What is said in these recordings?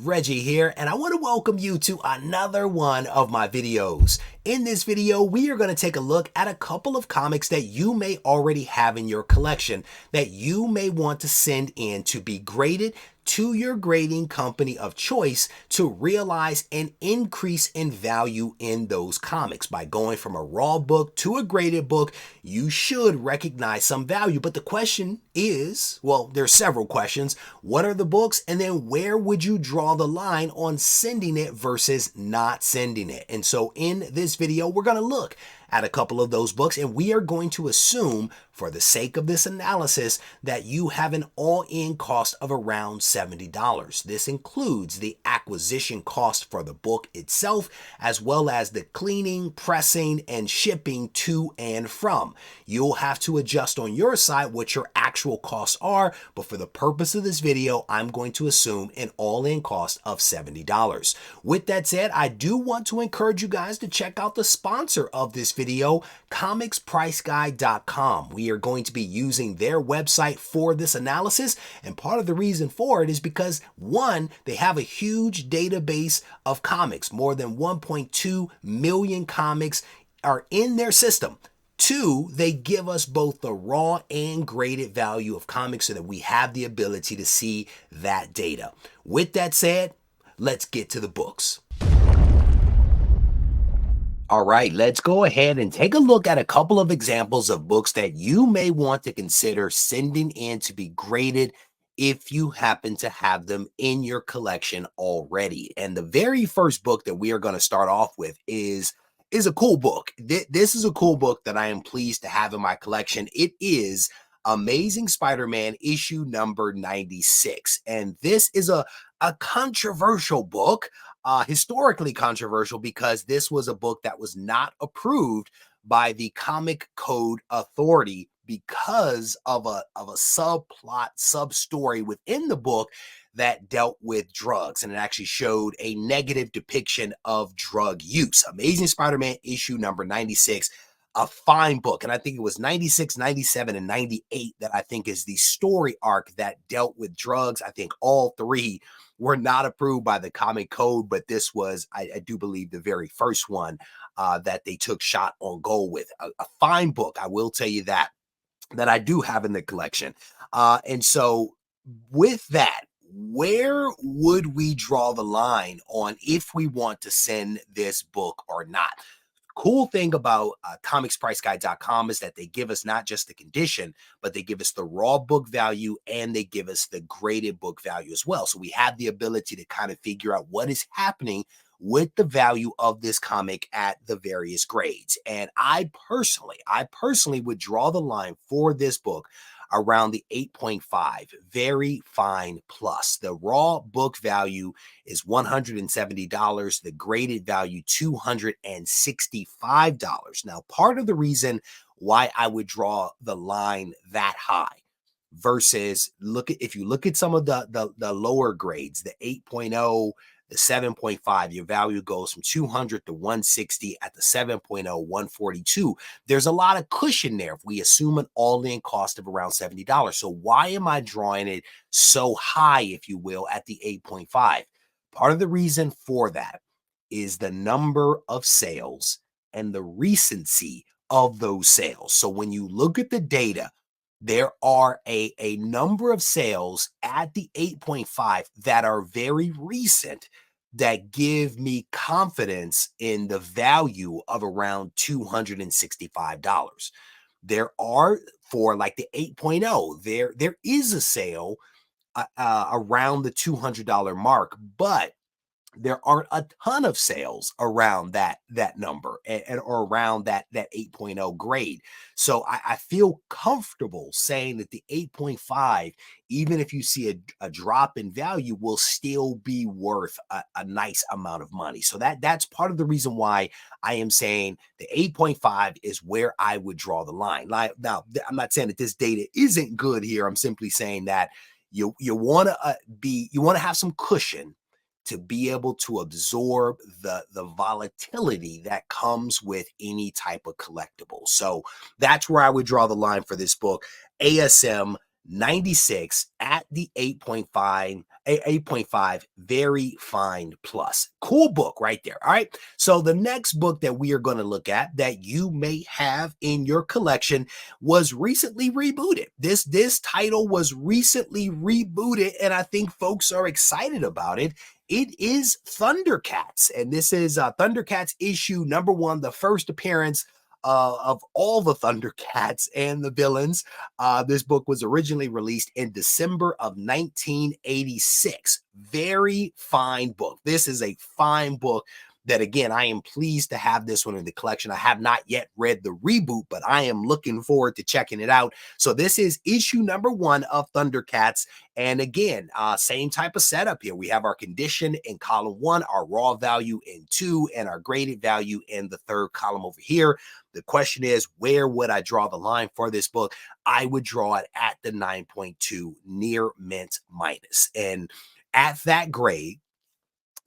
Reggie here, and I want to welcome you to another one of my videos. In this video, we are going to take a look at a couple of comics that you may already have in your collection that you may want to send in to be graded to your grading company of choice to realize an increase in value in those comics. By going from a raw book to a graded book, you should recognize some value. But the question is, well, there's several questions. What are the books? And then where would you draw the line on sending it versus not sending it? And so in this video, we're going to look at a couple of those books, and we are going to assume, for the sake of this analysis, that you have an all-in cost of around $70. This includes the acquisition cost for the book itself, as well as the cleaning, pressing, and shipping to and from. You'll have to adjust on your side what your actual costs are, but for the purpose of this video, I'm going to assume an all-in cost of $70. With that said, I do want to encourage you guys to check out the sponsor of this video, comicspriceguide.com. We are going to be using their website for this analysis, and part of the reason for it is because, one, they have a huge database of comics. More than 1.2 million comics are in their system. Two, they give us both the raw and graded value of comics so that we have the ability to see that data. With that said, let's get to the books. All right, let's go ahead and take a look at a couple of examples of books that you may want to consider sending in to be graded if you happen to have them in your collection already. And the very first book that we are going to start off with is a cool book. This is a cool book that I am pleased to have in my collection. It is Amazing Spider-Man issue number 96. And this is a controversial book. Historically controversial because this was a book that was not approved by the Comic Code Authority because of a subplot, sub-story within the book that dealt with drugs, and it actually showed a negative depiction of drug use. Amazing Spider-Man issue number 96, a fine book. And I think it was 96, 97, and 98 that I think is the story arc that dealt with drugs. I think all three were not approved by the Comic Code, but this was, I do believe, the very first one that they took shot on goal with. A fine book, I will tell you that I do have in the collection. And so with that, where would we draw the line on if we want to send this book or not? Cool thing about comicspriceguide.com is that they give us not just the condition, but they give us the raw book value and they give us the graded book value as well. So we have the ability to kind of figure out what is happening with the value of this comic at the various grades. And I personally would draw the line for this book around the 8.5, very fine plus. The raw book value is $170, the graded value $265. Now, part of the reason why I would draw the line that high versus if you look at some of the lower grades, the 8.0, the 7.5, your value goes from 200 to 160. At the 7.0, 142. There's a lot of cushion there if we assume an all-in cost of around $70. So why am I drawing it so high, if you will, at the 8.5? Part of the reason for that is the number of sales and the recency of those sales. So when you look at the data, there are a number of sales at the 8.5 that are very recent that give me confidence in the value of around $265. There are, for like the 8.0, there is a sale around the $200 mark, but there aren't a ton of sales around that number or around that 8.0 grade. So I feel comfortable saying that the 8.5, even if you see a drop in value, will still be worth a nice amount of money. So that's part of the reason why I am saying the 8.5 is where I would draw the line. Now, I'm not saying that this data isn't good here. I'm simply saying that you want to have some cushion to be able to absorb the volatility that comes with any type of collectible. So that's where I would draw the line for this book. ASM 96 at the 8.5, very fine plus. Cool book right there. All right. So the next book that we are going to look at that you may have in your collection was recently rebooted. This title was recently rebooted, and I think folks are excited about it. It is Thundercats, and this is Thundercats issue number 1, the first appearance of all the Thundercats and the villains. This book was originally released in December of 1986. Very fine book. This is a fine book that, again, I am pleased to have this one in the collection. I have not yet read the reboot, but I am looking forward to checking it out. So this is issue number 1 of Thundercats. And again, same type of setup here. We have our condition in column 1, our raw value in 2, and our graded value in the 3rd column over here. The question is, where would I draw the line for this book? I would draw it at the 9.2 near mint minus. And at that grade,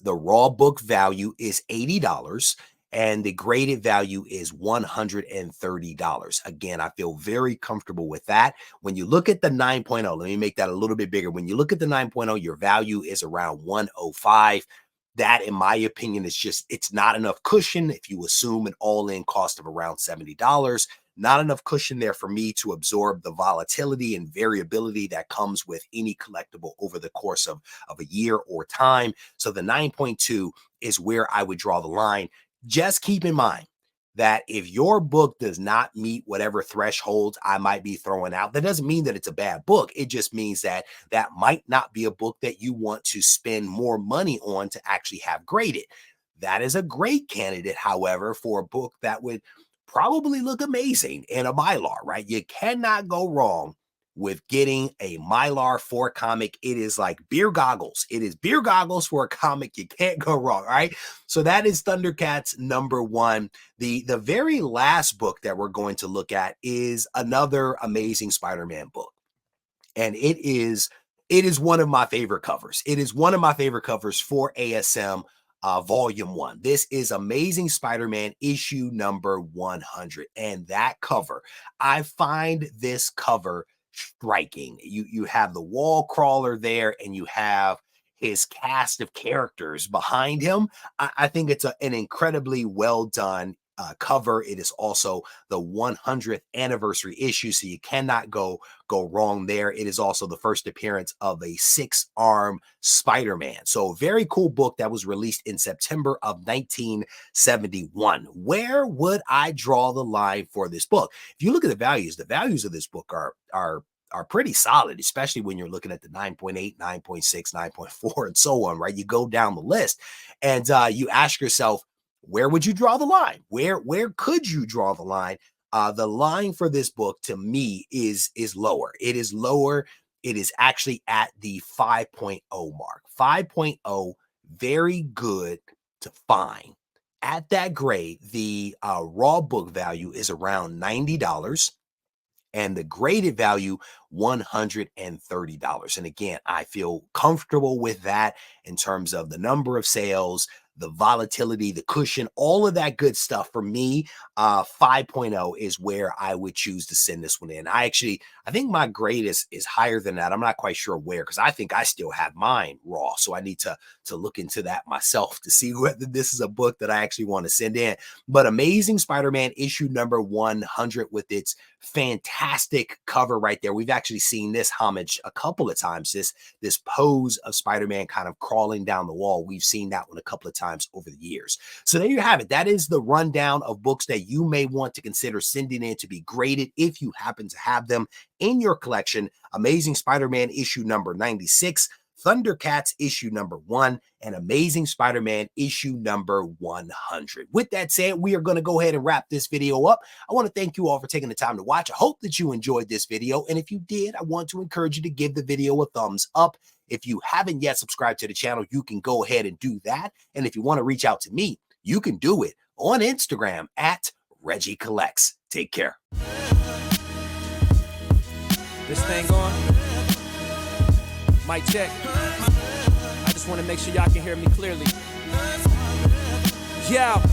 the raw book value is $80 and the graded value is $130. Again, I feel very comfortable with that. When you look at the 9.0, let me make that a little bit bigger. When you look at the 9.0, your value is around 105. That, in my opinion, is just, it's not enough cushion. If you assume an all-in cost of around $70, not enough cushion there for me to absorb the volatility and variability that comes with any collectible over the course of a year or time. So the 9.2 is where I would draw the line. Just keep in mind that if your book does not meet whatever thresholds I might be throwing out, that doesn't mean that it's a bad book. It just means that that might not be a book that you want to spend more money on to actually have graded. That is a great candidate, however, for a book that would probably look amazing in a Mylar, right? You cannot go wrong with getting a Mylar for a comic. It is like beer goggles. It is beer goggles for a comic. You can't go wrong, all right? So that is Thundercats number 1. The very last book that we're going to look at is another Amazing Spider-Man book. And it is one of my favorite covers. It is one of my favorite covers for ASM volume 1. This is Amazing Spider-Man issue number 100. And that cover, I find this cover striking. You have the wall crawler there and you have his cast of characters behind him. I think it's an incredibly well done cover. It is also the 100th anniversary issue, so you cannot go wrong there. It is also the first appearance of a 6-arm Spider-Man. So very cool book that was released in September of 1971. Where would I draw the line for this book? If you look at the values of this book are pretty solid, especially when you're looking at the 9.8, 9.6, 9.4, and so on, right? You go down the list and you ask yourself, where would you draw the line? Where could you draw the line? The line for this book to me is lower. It is lower. It is actually at the 5.0 mark. 5.0, very good to fine. At that grade, the raw book value is around $90. And the graded value, $130. And again, I feel comfortable with that in terms of the number of sales, the volatility, the cushion, all of that good stuff. For me, 5.0 is where I would choose to send this one in. I think my grade is higher than that. I'm not quite sure where, because I think I still have mine raw. So I need to look into that myself to see whether this is a book that I actually want to send in. But Amazing Spider-Man issue number 100 with its fantastic cover right there. We've actually seen this homage a couple of times, this pose of Spider-Man kind of crawling down the wall. We've seen that one a couple of times over the years. So there you have it. That is the rundown of books that you may want to consider sending in to be graded if you happen to have them in your collection. Amazing Spider-Man issue number 96, Thundercats issue number 1, and Amazing Spider-Man issue number 100. With that said, we are going to go ahead and wrap this video up. I want to thank you all for taking the time to watch. I hope that you enjoyed this video. And if you did, I want to encourage you to give the video a thumbs up. If you haven't yet subscribed to the channel, you can go ahead and do that. And if you want to reach out to me, you can do it on Instagram at Regie Collects. Take care. This thing on? Mic check. I just want to make sure y'all can hear me clearly. Yeah.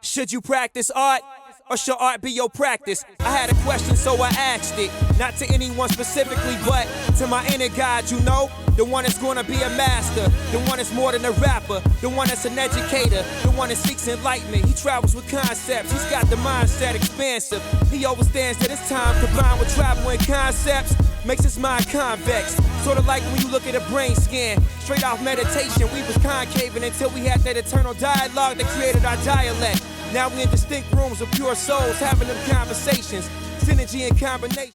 Should you practice art? or should art be your practice? I had a question, so I asked it. Not to anyone specifically, but to my inner God, you know? The one that's gonna be a master, the one that's more than a rapper, the one that's an educator, the one that seeks enlightenment. He travels with concepts, he's got the mindset expansive. He understands that it's time combined with travel and concepts makes his mind convex. Sort of like when you look at a brain scan, straight off meditation, we was concaving until we had that eternal dialogue that created our dialect. Now we in distinct rooms of pure souls having them conversations, synergy and combination.